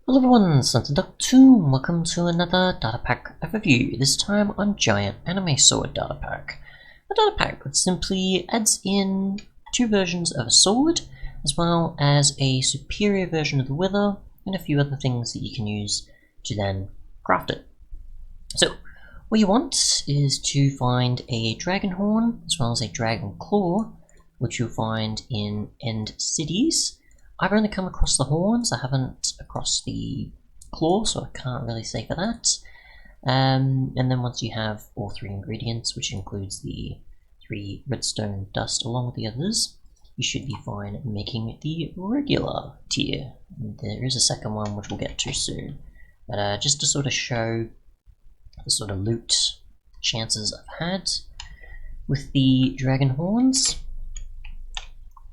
Hello everyone, Duck2, welcome to another Datapack overview, this time on Giant Anime Sword Datapack. A Datapack that simply adds in two versions of a sword, as well as a superior version of the wither, and a few other things that you can use to then craft it. So, what you want is to find a dragon horn, as well as a dragon claw, which you'll find in end cities. I've only come across the horns, I haven't across the claw, so I can't really say for that. And then once you have all three ingredients, which includes the 3 redstone dust along with the others, you should be fine making the regular tier. There is a second one which we'll get to soon. But just to sort of show the sort of loot chances I've had with the dragon horns,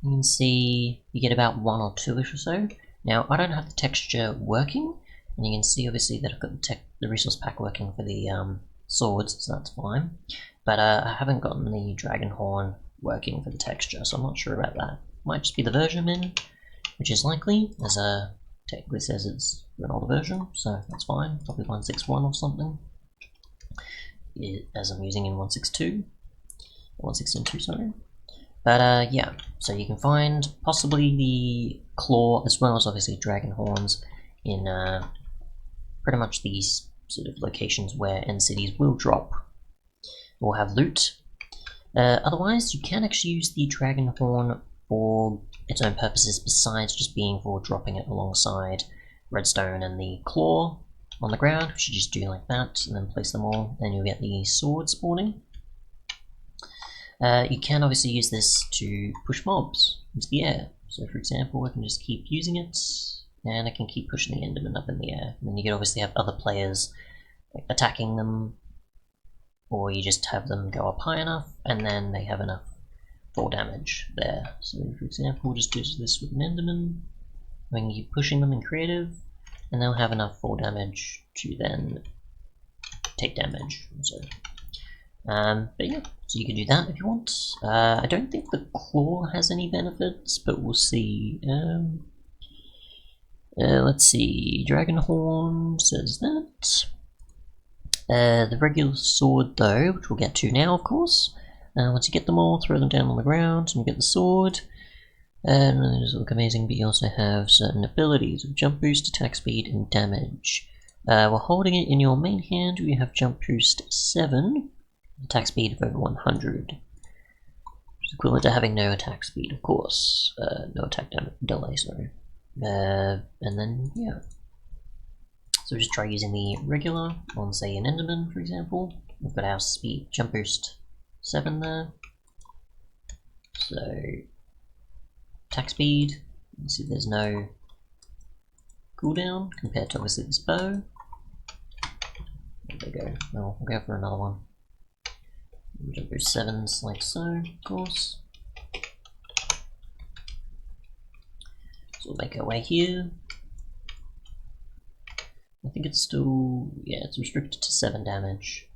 you can see you get about 1 or 2ish or so. Now, I don't have the texture working, and you can see obviously that I've got the resource pack working for the swords, so that's fine. But I haven't gotten the dragon horn working for the texture, so I'm not sure about that. Might just be the version I'm in, which is likely, as technically says it's an older version, so that's fine. Probably 1.6.1 or something, as I'm using in 1.6.2, 1.6.2, sorry. But yeah, so you can find possibly the claw as well as obviously dragon horns in pretty much these sort of locations where end cities will drop or have loot. Otherwise, you can actually use the dragon horn for its own purposes besides just being for dropping it alongside redstone and the claw on the ground, which you just do like that and then place them all, then you'll get the sword spawning. You can obviously use this to push mobs into the air. So for example, I can just keep using it, and I can keep pushing the Enderman up in the air. And then you can obviously have other players attacking them, or you just have them go up high enough, and then they have enough fall damage there. So for example, we'll just do this with an Enderman. We can keep pushing them in creative, and they'll have enough fall damage to then take damage. But yeah, so you can do that if you want. I don't think the claw has any benefits, but we'll see. Let's see, Dragon Horn says that. The regular sword though, which we'll get to now of course. Once you get them all, throw them down on the ground and you get the sword. And they just look amazing, but you also have certain abilities of jump boost, attack speed, and damage. While holding it in your main hand, you have jump boost 7. Attack speed of over 100, which is equivalent to having no attack speed, of course. No attack delay, sorry. And then, yeah. So just try using the regular on, say, an Enderman, for example. We've got our speed jump boost 7 there. So, attack speed, you can see there's no cooldown compared to obviously this bow. There we go. Oh, we'll go for another one. Jump boost 7s like so, of course. So we'll make our way here. I think it's still, yeah, it's restricted to 7 damage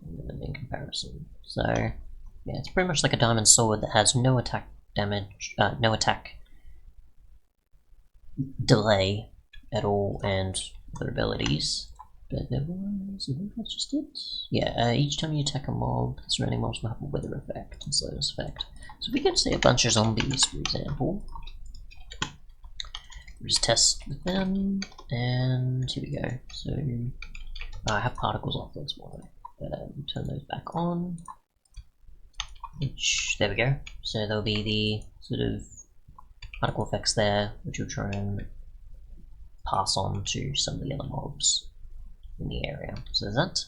in comparison. So, yeah, it's pretty much like a diamond sword that has no attack damage, no attack delay at all, and other abilities. But there was, I think that's just it. Yeah, each time you attack a mob, the surrounding mobs will have a weather effect and slowness effect. So if we get, say, a bunch of zombies, for example, we'll just test with them, and here we go. So, I have particles off, that's why. Turn those back on. Which, there we go. So there'll be the sort of particle effects there, which will try and pass on to some of the other mobs in the area. So there's that.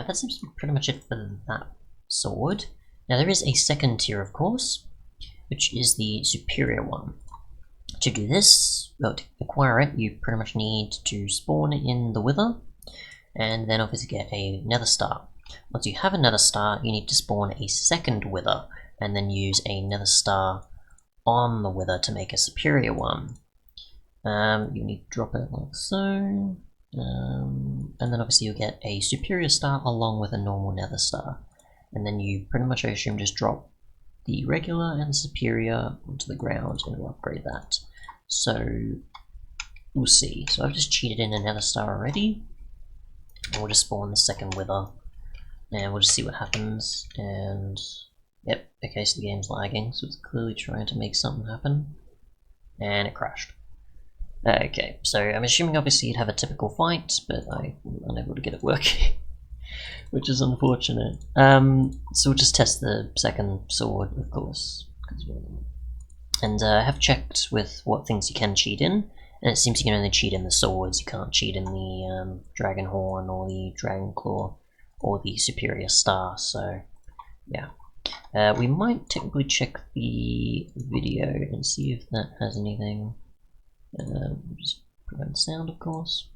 That seems to be pretty much it for that sword. Now there is a second tier, of course, which is the superior one. To do this, well, to acquire it, you pretty much need to spawn in the wither, and then obviously get a nether star. Once you have a nether star, you need to spawn a second wither, and then use a nether star on the wither to make a superior one. You need to drop it like so. And then obviously you'll get a superior star along with a normal nether star, and then you pretty much, I assume, just drop the regular and superior onto the ground and we'll upgrade that. So we'll see. So I've just cheated in another star already, and we'll just spawn the second wither, and we'll just see what happens. And yep, okay, so the game's lagging, so it's clearly trying to make something happen, and it crashed. Okay, so I'm assuming obviously you'd have a typical fight, but I'm unable to get it working, which is unfortunate. So we'll just test the second sword, of course, and I have checked with what things you can cheat in, and it seems you can only cheat in the swords. You can't cheat in the dragon horn or the dragon claw or the superior star. So yeah, we might technically check the video and see if that has anything. Just prevent sound, of course,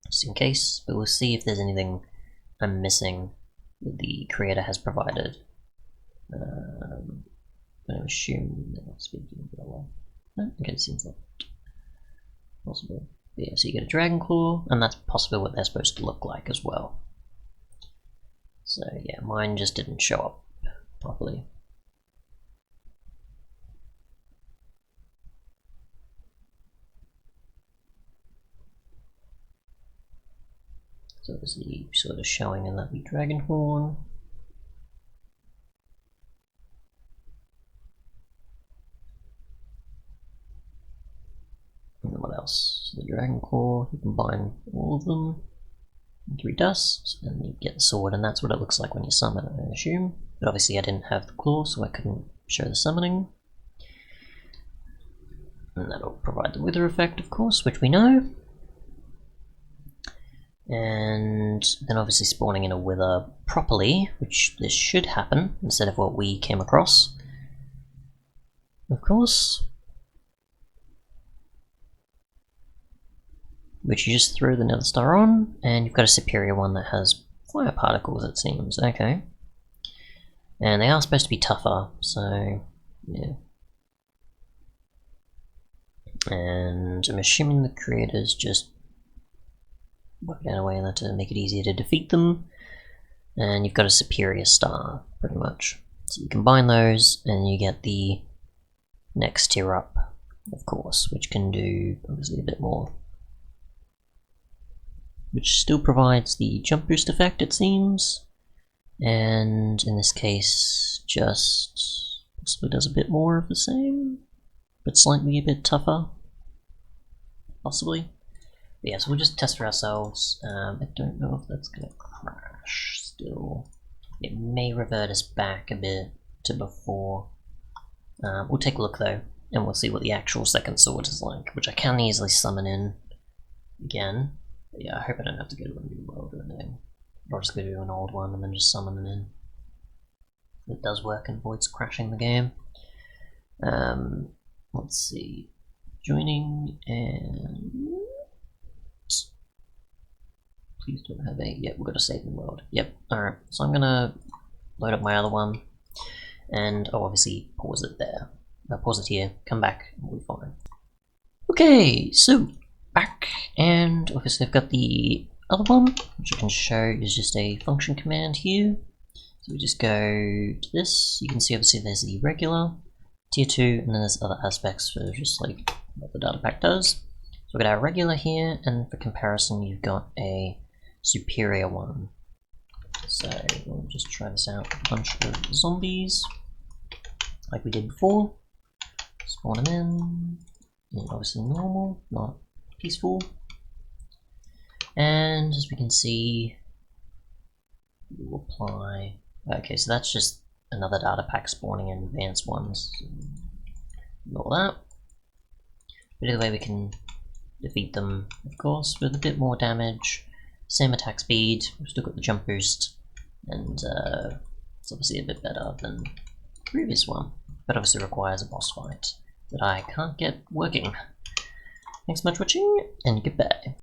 just in case, but we'll see if there's anything I'm missing that the creator has provided. I'm going to assume they're not speaking very well. No? Okay, it seems like possible. But yeah, so you get a dragon claw, and that's possibly what they're supposed to look like as well. So yeah, mine just didn't show up properly. So obviously sort of showing in that the dragon horn. And what else? So the dragon claw, you combine all of them in 3 dusts, and you get the sword, and that's what it looks like when you summon it, I assume. But obviously I didn't have the claw, so I couldn't show the summoning. And that'll provide the wither effect, of course, which we know. And then obviously spawning in a wither properly, which this should happen, instead of what we came across, of course. Which you just throw the nether star on, and you've got a superior one that has fire particles, it seems. Okay. And they are supposed to be tougher, so yeah. And I'm assuming the creators just worked out a way to make it easier to defeat them, and you've got a superior star, pretty much. So you combine those, and you get the next tier up, of course, which can do obviously a bit more. Which still provides the jump boost effect, it seems, and in this case just possibly does a bit more of the same, but slightly a bit tougher, possibly. But yeah, so we'll just test for ourselves. I don't know if that's going to crash still. It may revert us back a bit to before. We'll take a look though, and we'll see what the actual second sword is like, which I can easily summon in again. But yeah, I hope I don't have to go to a new world or anything. Or just go to an old one and then just summon them in. It does work and avoids crashing the game. Let's see. Joining and... Please don't have a... Yep, we've got a save in the world. Yep, alright. So I'm gonna load up my other one. And I'll obviously pause it there. I'll pause it here, come back, and we'll be fine. Okay, so back, and obviously I've got the other one, which I can show is just a function command here. So we just go to this. You can see obviously there's the regular, tier 2, and then there's other aspects for just like what the data pack does. So we've got our regular here, and for comparison you've got a superior one. So we'll just try this out with a bunch of zombies, like we did before. Spawn them in obviously normal, not peaceful. And as we can see, we'll apply. Okay, so that's just another data pack spawning in advanced ones. So ignore that. But either way, we can defeat them, of course, with a bit more damage. Same attack speed, we've still got the jump boost, and it's obviously a bit better than the previous one, but obviously requires a boss fight that I can't get working. Thanks so much for watching, and goodbye.